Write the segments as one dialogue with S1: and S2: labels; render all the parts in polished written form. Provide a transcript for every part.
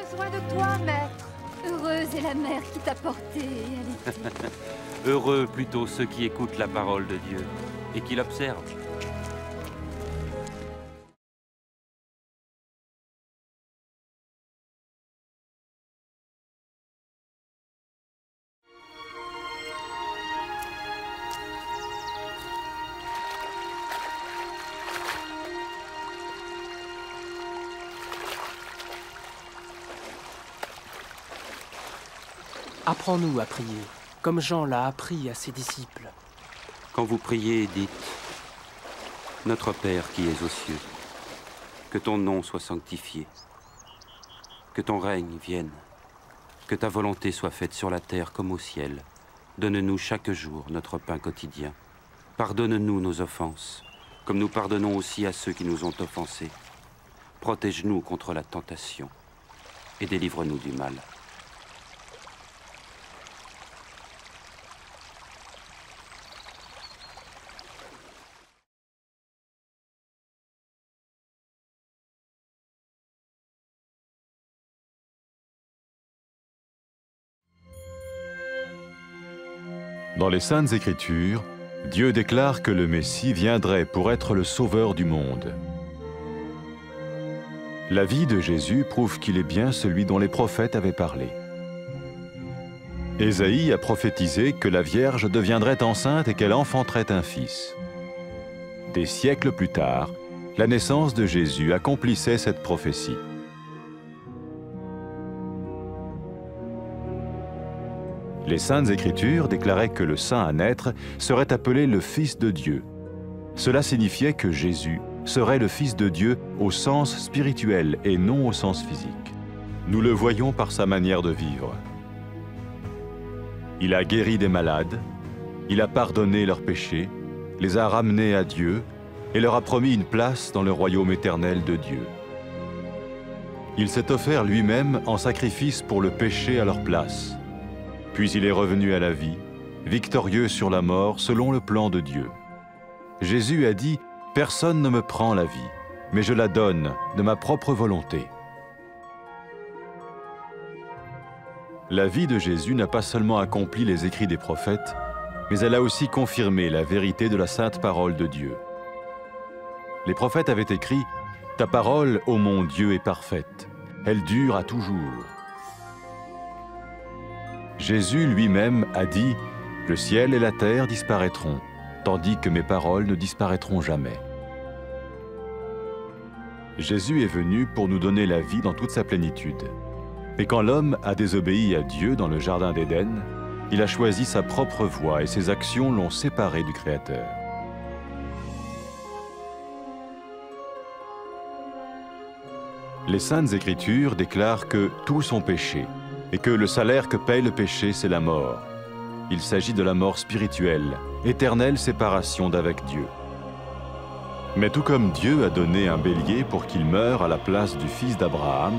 S1: besoin de toi, maître. Heureuse est la mère qui t'a porté et allaitée.
S2: Heureux plutôt ceux qui écoutent la parole de Dieu et qui l'observent.
S3: Apprends-nous à prier, comme Jean l'a appris à ses disciples.
S2: Quand vous priez, dites « Notre Père qui es aux cieux, que ton nom soit sanctifié, que ton règne vienne, que ta volonté soit faite sur la terre comme au ciel. Donne-nous chaque jour notre pain quotidien. Pardonne-nous nos offenses, comme nous pardonnons aussi à ceux qui nous ont offensés. Protège-nous contre la tentation et délivre-nous du mal. »
S4: Dans les Saintes Écritures, Dieu déclare que le Messie viendrait pour être le sauveur du monde. La vie de Jésus prouve qu'il est bien celui dont les prophètes avaient parlé. Ésaïe a prophétisé que la Vierge deviendrait enceinte et qu'elle enfanterait un fils. Des siècles plus tard, la naissance de Jésus accomplissait cette prophétie. Les Saintes Écritures déclaraient que le saint à naître serait appelé le Fils de Dieu. Cela signifiait que Jésus serait le Fils de Dieu au sens spirituel et non au sens physique. Nous le voyons par sa manière de vivre. Il a guéri des malades, il a pardonné leurs péchés, les a ramenés à Dieu et leur a promis une place dans le royaume éternel de Dieu. Il s'est offert lui-même en sacrifice pour le péché à leur place. Puis il est revenu à la vie, victorieux sur la mort selon le plan de Dieu. Jésus a dit « Personne ne me prend la vie, mais je la donne de ma propre volonté. » La vie de Jésus n'a pas seulement accompli les écrits des prophètes, mais elle a aussi confirmé la vérité de la sainte parole de Dieu. Les prophètes avaient écrit « Ta parole, ô mon Dieu, est parfaite, elle dure à toujours. » Jésus lui-même a dit « Le ciel et la terre disparaîtront, tandis que mes paroles ne disparaîtront jamais. » Jésus est venu pour nous donner la vie dans toute sa plénitude. Et quand l'homme a désobéi à Dieu dans le jardin d'Éden, il a choisi sa propre voie et ses actions l'ont séparé du Créateur. Les Saintes Écritures déclarent que tous ont péché et que le salaire que paye le péché, c'est la mort. Il s'agit de la mort spirituelle, éternelle séparation d'avec Dieu. Mais tout comme Dieu a donné un bélier pour qu'il meure à la place du fils d'Abraham,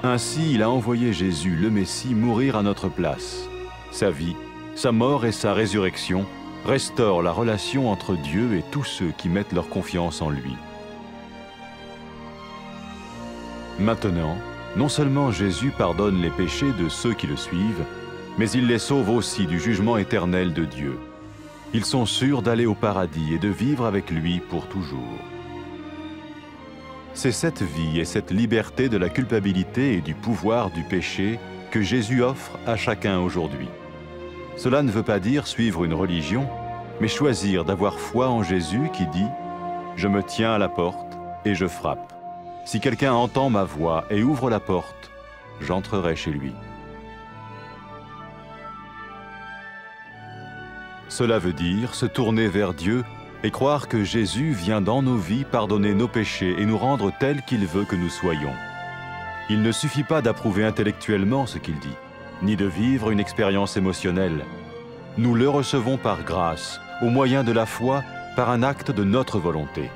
S4: ainsi il a envoyé Jésus, le Messie, mourir à notre place. Sa vie, sa mort et sa résurrection restaurent la relation entre Dieu et tous ceux qui mettent leur confiance en lui. Maintenant, non seulement Jésus pardonne les péchés de ceux qui le suivent, mais il les sauve aussi du jugement éternel de Dieu. Ils sont sûrs d'aller au paradis et de vivre avec lui pour toujours. C'est cette vie et cette liberté de la culpabilité et du pouvoir du péché que Jésus offre à chacun aujourd'hui. Cela ne veut pas dire suivre une religion, mais choisir d'avoir foi en Jésus qui dit « Je me tiens à la porte et je frappe. Si quelqu'un entend ma voix et ouvre la porte, j'entrerai chez lui. » Cela veut dire se tourner vers Dieu et croire que Jésus vient dans nos vies pardonner nos péchés et nous rendre tels qu'il veut que nous soyons. Il ne suffit pas d'approuver intellectuellement ce qu'il dit, ni de vivre une expérience émotionnelle. Nous le recevons par grâce, au moyen de la foi, par un acte de notre volonté.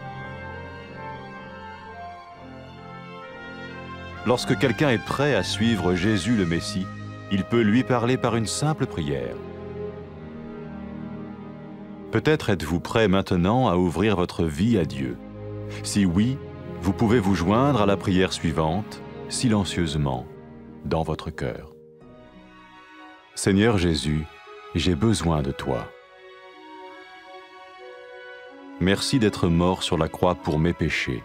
S4: Lorsque quelqu'un est prêt à suivre Jésus le Messie, il peut lui parler par une simple prière. Peut-être êtes-vous prêt maintenant à ouvrir votre vie à Dieu. Si oui, vous pouvez vous joindre à la prière suivante, silencieusement. dans votre cœur. Seigneur Jésus, j'ai besoin de toi. Merci d'être mort sur la croix pour mes péchés.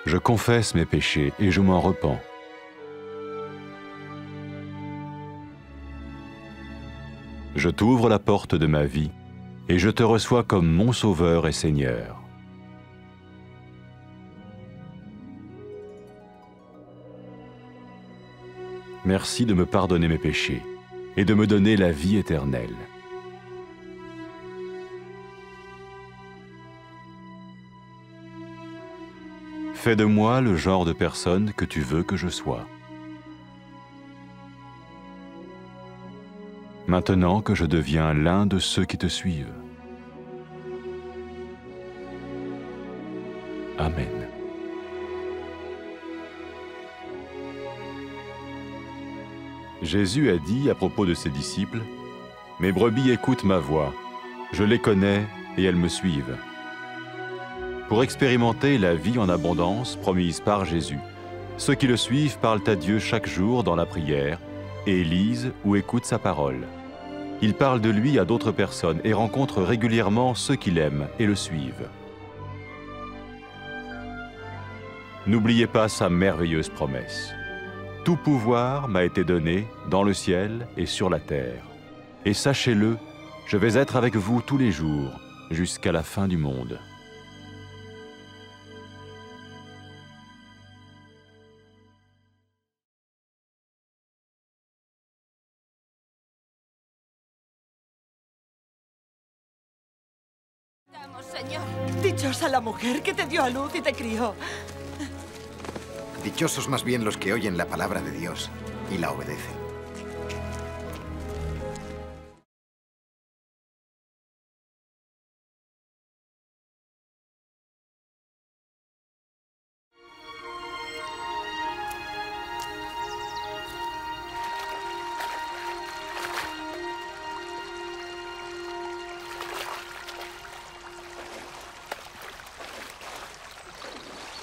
S4: Je confesse mes péchés et je m'en repens. Je t'ouvre la porte de ma vie et je te reçois comme mon Sauveur et Seigneur. Merci de me pardonner mes péchés et de me donner la vie éternelle. Fais de moi le genre de personne que tu veux que je sois. Maintenant que je deviens l'un de ceux qui te suivent. Amen. Jésus a dit à propos de ses disciples, « Mes brebis écoutent ma voix, je les connais et elles me suivent. » Pour expérimenter la vie en abondance promise par Jésus, ceux qui le suivent parlent à Dieu chaque jour dans la prière et lisent ou écoutent sa parole. Ils parlent de lui à d'autres personnes et rencontrent régulièrement ceux qui l'aiment et le suivent. N'oubliez pas sa merveilleuse promesse. Tout pouvoir m'a été donné dans le ciel et sur la terre. Et sachez-le, je vais être avec vous tous les jours, jusqu'à la fin du monde.
S5: Vamos, Señor.
S6: Dichosa la mujer que te dio a luz y te crió.
S7: Dichosos más bien los que oyen la palabra de Dios y la obedecen.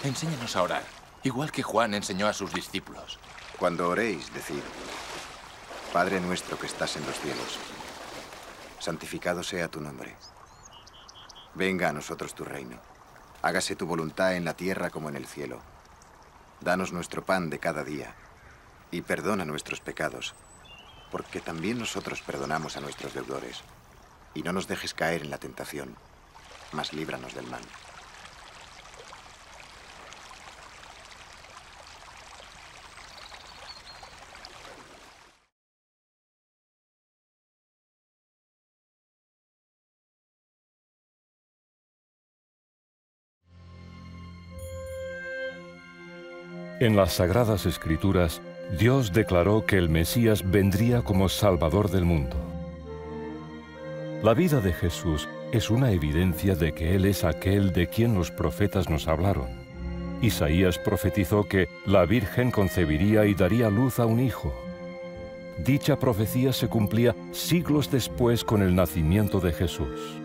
S8: Enséñanos a orar, igual que Juan enseñó a sus discípulos.
S7: Cuando oréis, decid, Padre nuestro que estás en los cielos, santificado sea tu nombre. Venga a nosotros tu reino. Hágase tu voluntad en la tierra como en el cielo. Danos nuestro pan de cada día y perdona nuestros pecados, porque también nosotros perdonamos a nuestros deudores. Y no nos dejes caer en la tentación, mas líbranos del mal.
S9: En las Sagradas Escrituras, Dios declaró que el Mesías vendría como Salvador del mundo. La vida de Jesús es una evidencia de que Él es aquel de quien los profetas nos hablaron. Isaías profetizó que la Virgen concebiría y daría luz a un hijo. Dicha profecía se cumplía siglos después con el nacimiento de Jesús.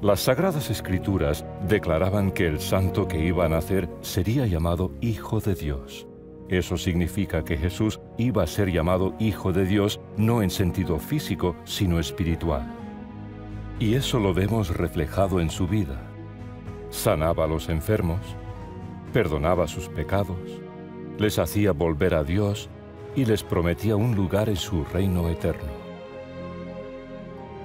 S9: Las Sagradas Escrituras declaraban que el santo que iba a nacer sería llamado Hijo de Dios. Eso significa que Jesús iba a ser llamado Hijo de Dios no en sentido físico, sino espiritual. Y eso lo vemos reflejado en su vida. Sanaba a los enfermos, perdonaba sus pecados, les hacía volver a Dios y les prometía un lugar en su reino eterno.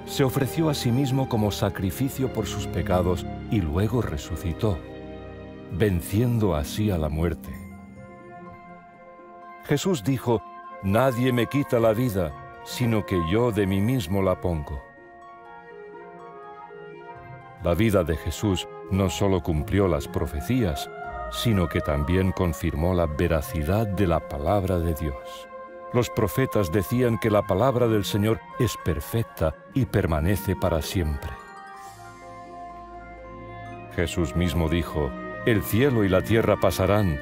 S9: Se ofreció a sí mismo como sacrificio por sus pecados y luego resucitó, venciendo así a la muerte. Jesús dijo, «Nadie me quita la vida, sino que yo de mí mismo la pongo». La vida de Jesús no solo cumplió las profecías, sino que también confirmó la veracidad de la palabra de Dios. Los profetas decían que la palabra del Señor es perfecta y permanece para siempre. Jesús mismo dijo, «El cielo y la tierra pasarán,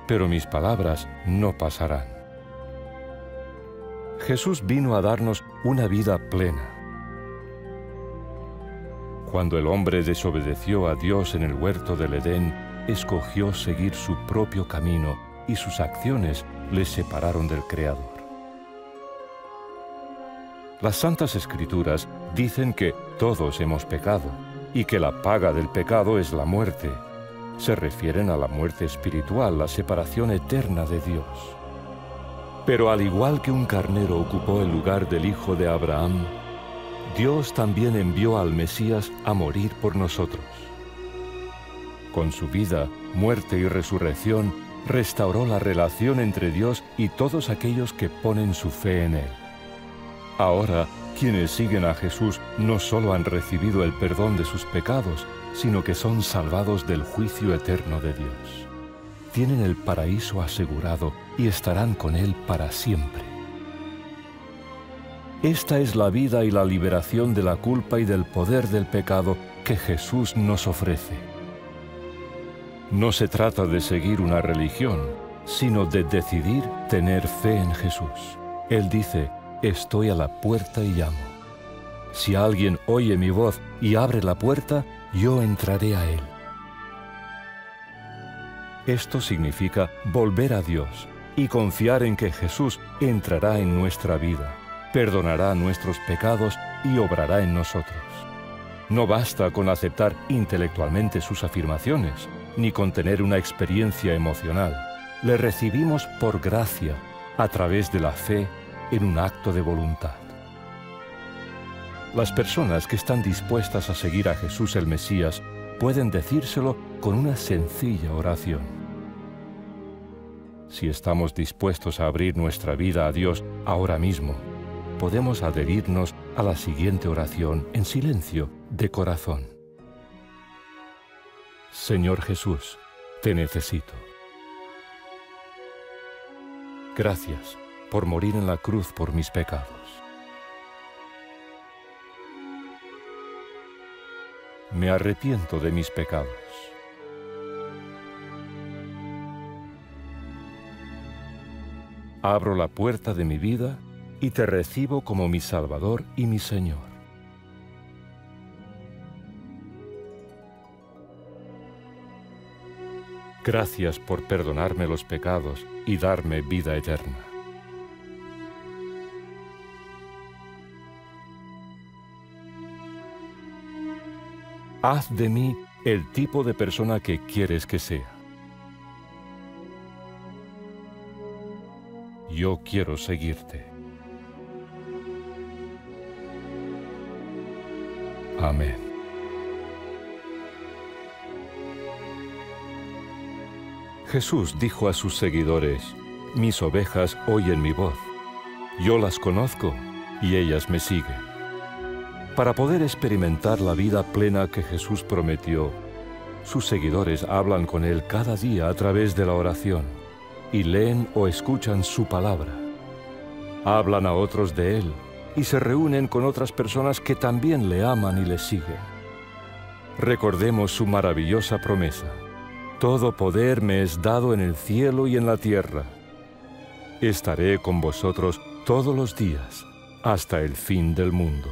S9: pero mis palabras no pasarán». Jesús vino a darnos una vida plena. Cuando el hombre desobedeció a Dios en el huerto del Edén, escogió seguir su propio camino y sus acciones le separaron del Creador. Las Santas Escrituras dicen que todos hemos pecado y que la paga del pecado es la muerte. Se refieren a la muerte espiritual, la separación eterna de Dios. Pero al igual que un carnero ocupó el lugar del hijo de Abraham, Dios también envió al Mesías a morir por nosotros. Con su vida, muerte y resurrección, restauró la relación entre Dios y todos aquellos que ponen su fe en Él. Ahora, quienes siguen a Jesús no solo han recibido el perdón de sus pecados, sino que son salvados del juicio eterno de Dios. Tienen el paraíso asegurado y estarán con Él para siempre. Esta es la vida y la liberación de la culpa y del poder del pecado que Jesús nos ofrece. No se trata de seguir una religión, sino de decidir tener fe en Jesús. Él dice: estoy a la puerta y llamo. Si alguien oye mi voz y abre la puerta, yo entraré a él. Esto significa volver a Dios y confiar en que Jesús entrará en nuestra vida, perdonará nuestros pecados y obrará en nosotros. No basta con aceptar intelectualmente sus afirmaciones, ni con tener una experiencia emocional. Le recibimos por gracia, a través de la fe, en un acto de voluntad. Las personas que están dispuestas a seguir a Jesús el Mesías pueden decírselo con una sencilla oración. Si estamos dispuestos a abrir nuestra vida a Dios ahora mismo, podemos adherirnos a la siguiente oración en silencio, de corazón. Señor Jesús, te necesito. Gracias por morir en la cruz por mis pecados. Me arrepiento de mis pecados. Abro la puerta de mi vida y te recibo como mi Salvador y mi Señor. Gracias por perdonarme los pecados y darme vida eterna. Haz de mí el tipo de persona que quieres que sea. Yo quiero seguirte. Amén. Jesús dijo a sus seguidores: mis ovejas oyen mi voz. Yo las conozco y ellas me siguen. Para poder experimentar la vida plena que Jesús prometió, sus seguidores hablan con Él cada día a través de la oración y leen o escuchan su palabra. Hablan a otros de Él y se reúnen con otras personas que también le aman y le siguen. Recordemos su maravillosa promesa: todo poder me es dado en el cielo y en la tierra. Estaré con vosotros todos los días hasta el fin del mundo.